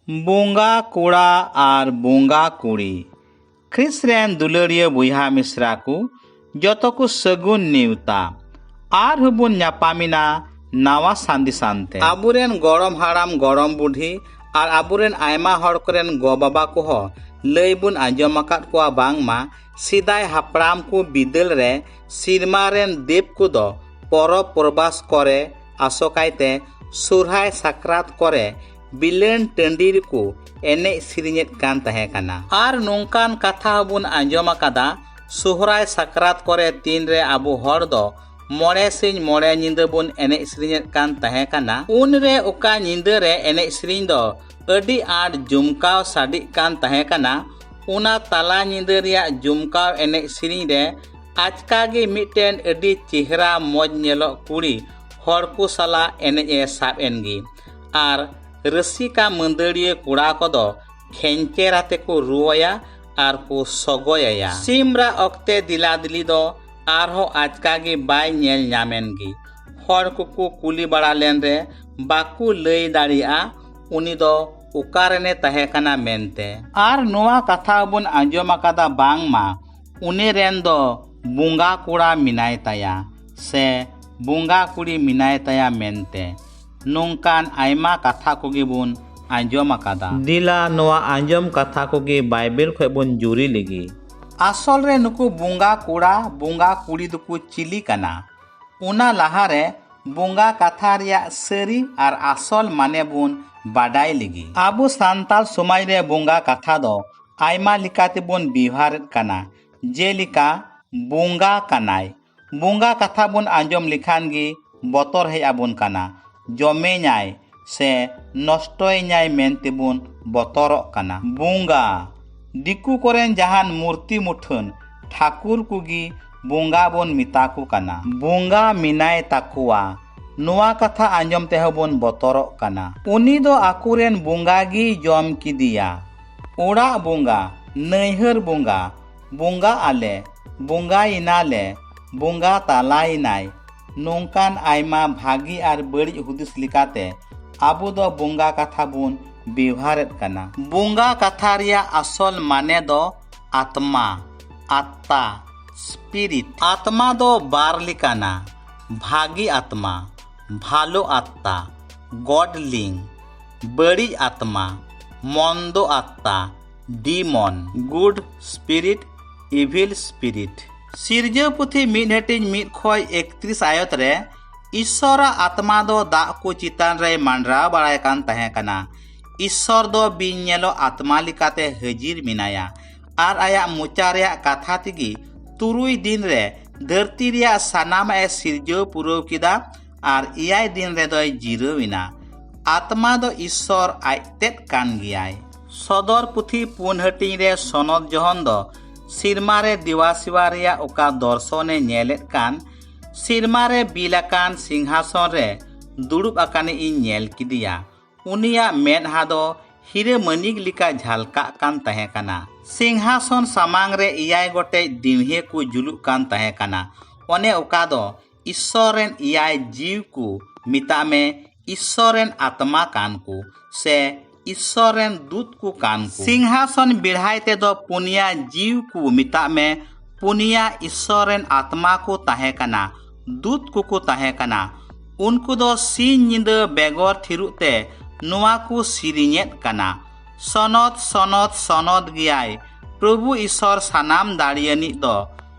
बोंगा कोड़ा और बोंगा कुड़ी Christ rain Dularia बुया Mishra को जतो को सगुन नेवता आर हबुन न्यापामिना नावा सांदिसानते आबुरेन गरम हाराम गरम बुढ़ी और आबुरेन आयमा हर कोरेन गो बाबा को हो लैबुन आंजम आकाद कोआ बांगमा सिदाय हापराम को बिदल रे सिरमारेन देव को दो परब प्रबास करे आसोकायते सुरहाय साक्रात करे बिलेन टंडीर को एने सिरिनेत कान तहे काना आर नोंकान कथा हबुन आंजम आकादा सुहराय साक्रात करे तीन रे आबु हर दो मोड़े सिंह मोड़े निंदा बुन एने सिरिनेत कान तहे काना उन रे उका निंदा रे एने सिरिन दो अडी आड जुमकाव साडी कान तहे काना उना ताला निंदा रिया जुमकाव एने सिरिन रे आजकागे मिटेन अडी चेहरा मौज नेलो कुड़ी हर को साला एने ए साब एनगी आर रसिका मंदड़िया कुड़ा को दो खेंचेराते को रुवाया आर को सगोया सिमरा अक्ते दिला दिली दो आरहो आजकागे बाय नेल न्यामेनगी हर को कुली बड़ा लेन रे बाकू लई दाड़िया उनी दो उकारेने तहे काना मेनते आर नोआ कथा बुन आंजम आकादा बांगमा उनी रेन दो बुंगा कुड़ा मिनाय ताया से बुंगा कुड़ी मिनाय ताया मेनते नोंकान आयमा कथा कोगे बुन आंजम आकादा दिला नोआ आंजम कथा कोगे बाइबल खय बुन जुरी लेगी आसल रे नुकु बुंगा कुड़ा बुंगा कुड़ी दुकु चिली कना उना लहा रे बुंगा कथा रिया सरी और आसल माने बुन बाडाय लेगी आबु सांताल समाज रे बुंगा कथा दो आयमा लिकाते बुन बिहार कना जेलिका बुंगा कनाय बुंगा कथा बुन आंजम लिखान गी बतर है आबुन कना जमे न्याय से नष्टय न्याय मेनते बुन बतर कना बुंगा दिकु कोरेन जहान मूर्ति मुठन ठाकुर कुगी बुंगा बुन मिताकु कना बुंगा मिनाय ताकुआ नोआ कथा आंजम ते बुन बतर कना उनी दो आकुरेन बुंगा गी जम किदिया ओड़ा बुंगा नैहर बुंगा बुंगा आले बुंगा इनाले बुंगा तालाइनाय नोंकान आयमा भागी आर बड़ी हुदिस लिकाते आबु दो बुंगा कथा बुन व्यवहारेत कना बुंगा कथा रिया असल माने दो आत्मा आत्ता स्पिरिट आत्मा दो बार लिकाना भागी आत्मा भालो आत्ता गॉडलिंग बड़ी आत्मा मंदो आत्ता demon good spirit evil spirit सिरजा पुथी मिड हेटिंग मिड खोय 31 आयत रे ईश्वरा आत्मा दो दा को चितान रे मांडरा बाड़ाय कान तहे कना ईश्वर दो बिनेलो आत्मा लिकाते हाजिर मिनाया आर आया मुचा रेया कथा तिगी तुरुई दिन रे धरती रेया सानाम ए सिरजो पुरो किदा आर इयाय दिन रे दोय जिरोविना आत्मा दो ईश्वर आयतेत कान गियाय सदर पुथी पुन हटिंग रे सनद जहन दो सिरमारे दिवासिवा रेया ओका दर्शने नेलेत कान सिरमारे बिलाकान सिंहासन रे दुड़ुब आकाने इन नेल किदिया उनिया मेदहा दो हिरे मनिक लिका झालका कान तहे काना सिंहासन सामांग रे इयाय गोटे दिमहे को जुलुक कान तहे काना ओने ओका दो ईश्वरेन इयाय जीव को मिता में ईश्वरेन आत्मा कान को से ईश्वरेन दूत को कान को सिंहासन बिढ़ाइते दो पुनिया जीव को मिता में पुनिया ईश्वरेन आत्मा को तहे काना दूत को तहे काना उनको दो सिन निंदा बेगोर थिरुते नुआ को सिरिनेत काना सनद सनद सनद गियाय प्रभु ईश्वर सानाम दाड़ियानी दो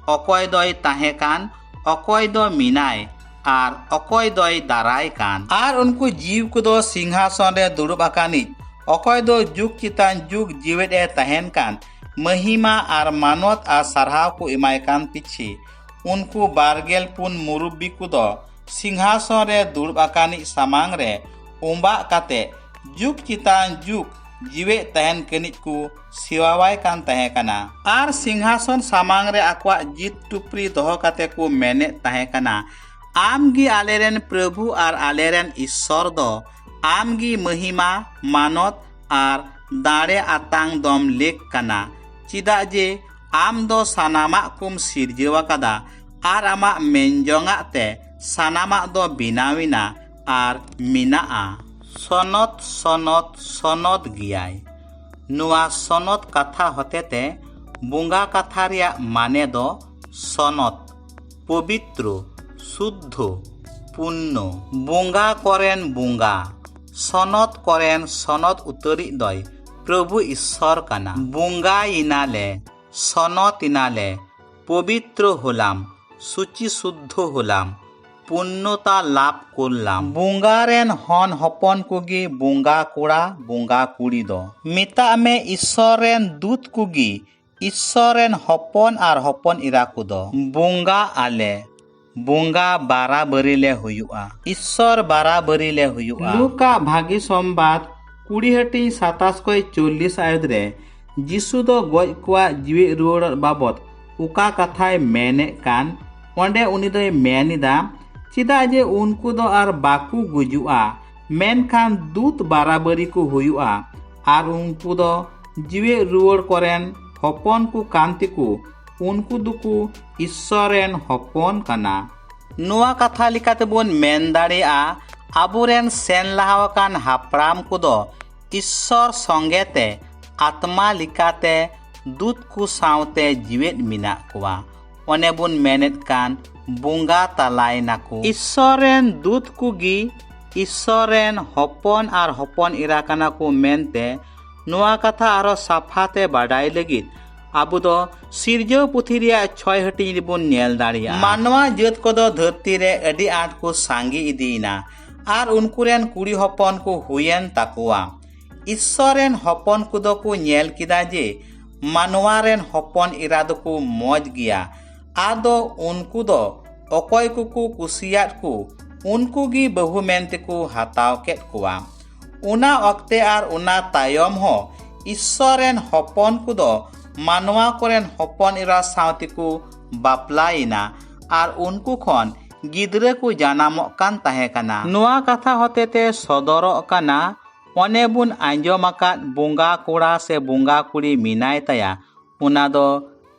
अकय दोय तहे कान अकय दो मिनाय आर अकय दोय दाराय कान आर उनको जीव को दो सिंहासन रे दुड़ुब आकानी अकय दो जुग चितान जुग जीवेत ए तहेन कान महिमा आर मानवत आर सरहाव को इमाय कान पिछी उनको बारगेल पुन मुरुब्बी को दो सिंहासन रे दुड़ुब आकानी सामांग रे उम्बा काते जुग चितान जुग जीवे तहेन कनिज को सिवावाय कान तहे काना आर सिंहासन सामांग रे आकवा जीत टुपरी दोहो काते को मेने तहे काना आमगी आलेरेन प्रभु आर आलेरेन ईश्वर दो आमगी महिमा मानत आर दाड़े आतांग दम लेक काना चिदा जे आम दो सानामा कुम सिरजवा कादा आर आमा मेंजोंगा ते सानामा दो बिनाविना आर मिनाआ सनत सनत सनत गियाय। नुआ सनत कथा होतेते बुंगा कथा रिया माने दो सनत पवित्र शुद्ध पुण्य। बुंगा करेन बुंगा सनत करेन सनत उतरी दय प्रभु ईश्वर काना। बुंगा इनाले सनत इनाले पवित्र होलाम सूचि शुद्ध होलाम पुण्यता लाभ करलाम। बुंगा रेन हन हपन कुगी बुंगा कोड़ा बुंगा कुड़ी दो मिता में ईश्वर रेन दूत कुगी ईश्वर रेन हपन आर हपन इरा कुदो बुंगा आले बुंगा बाराबारी हुयुआ ईश्वर बाराबारी हुयुआ। लुका भागी संबाद 20:27-40 आयत रे जिसु दो गज कुआ जीवे रुवाड़ बाबत उका कथाय मेने कान ओंडे उनी दोय मेनिदा चिदा जे उनको दो आर बाकू गुजुआ मेनखान दूत बाराबारी को हुयुआ आर उनको दो जीवे रुवाड़ करेन हपन को कांतिकु उनको दुकु ईश्वरेन हपन काना। नुआ कथा लिकाते बोन मेन दाड़िया आबुरेन सेन लाहावाकान हापराम कुदो ईश्वर संगेते आत्मा लिकाते दूत को सावते जीवेत मिना कुआ ओने बोन मेनेत कान बुंगा तालाय नाकु। ईश्वरेन दूत कुगी ईश्वरेन हपन आर हपन इरा काना को मेनते नुआ कथा आरो साफाते बाडाय लगित आबु दो सिरजो पुथी रिया 6 हटिंग रिबोन नेल दाड़िया। मानवा जात कोदो धरती रे अडी आट को सांगी इदीना आर उनकुरेन कुड़ी हपन को हुयेन ताकुआ। ईश्वरेन हपन कुदो को नेल किदा जे मानवारेन हपन इरा दो को मौज गिया आदो उनको दो अकोय को कुसियात को उनको गी बहु मेनते को हताव केत कुआ। उना अक्ते आर उना तायम हो ईश्वरेन हपन कुदो मानवा कोरेन हपन इरा सावती को बापलाइना आर उनको खन गिद्रे को जानामो कान ताहे काना। नुआ कथा होतेते सदरो काना ओने बुन आंजोमाकात बुंगा कोड़ा से बुंगा कुड़ी मिनाय तया उना दो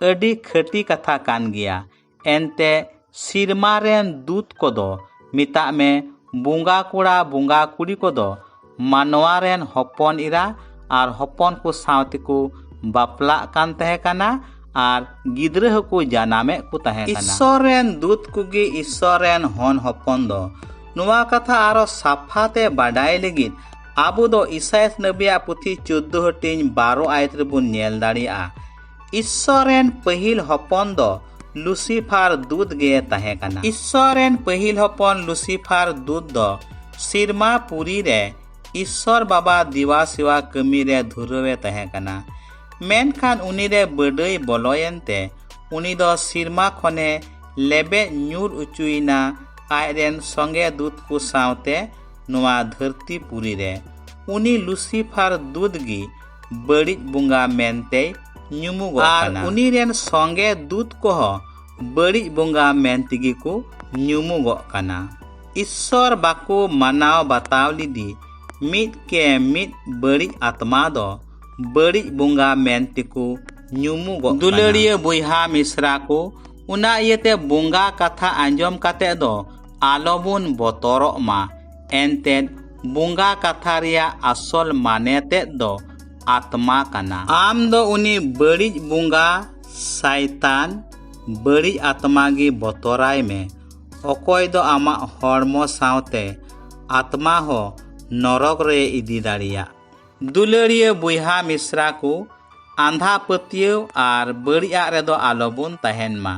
अडी खटी कथा कान गिया एनते सिरमारेन दूत कोदो मिता में बुंगा कोड़ा बुंगा कुड़ी कोदो मानवारेन हपन इरा आर हपन को सावती को बापला कान तहे काना आर गिद्रे को जानामे को तहे काना। ईश्वरेन दूत कुगी ईश्वरेन हन हपन दो नुआ कथा आरो साफाते बाडाय लगित आबु दो ईसायास नबिया पुथी 14:12 आयत रे बुन नेल दाड़िया। ईश्वरेन पहिल हपन दो लुसिफार दूत गे तहे काना। ईश्वरेन पहिल हपन लुसिफार दूत दो सिरमा पुरी रे ईश्वर बाबा दिवा सिवा कमी रे धुरवे तहे काना। मेनखान उनी रे बडई बलयनते उनी दो सिरमा खने लेबे न्यूर उचुइना आयरेन संगे दूत को सावते नुआ धरती पुरी रे उनी लुसिफार दूत गी बड़ी बुंगा मेनते न्युमुगो काना। उनी रेन संगे दूत को बड़ी बुंगा मेनतिगी को न्युमुगो काना। ईश्वर बाको मानाव बताव लिदी मित के मित बड़ी आत्मा दो बड़ी बुंगा मेनतिको न्युमुगो दुलड़िया बुहा मिश्रा को उना इयते बुंगा कथा आंजम काते दो आलोबुन बतरो मा एनते बुंगा कथा रिया असल माने ते दो आत्मा काना। आम दो उनी बड़ी बुंगा शैतान बड़ी आत्मा गी बतराय में अकोय दो आमा हड़मो सावते आत्मा हो नरक रे इदी दाड़िया। दुलड़िया बुहा मिश्रा को आंधा पतियो आर बड़िया रे दो आलोबुन तहेन मा।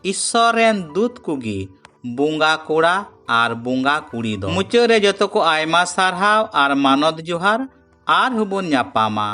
ईश्वरेन दूत कुगी बुंगा कोड़ा आर बुंगा कुड़ी दो मुचारे जतो को आयमा सारहाव आर मानद जोहार आर हुबुन न्यापामा।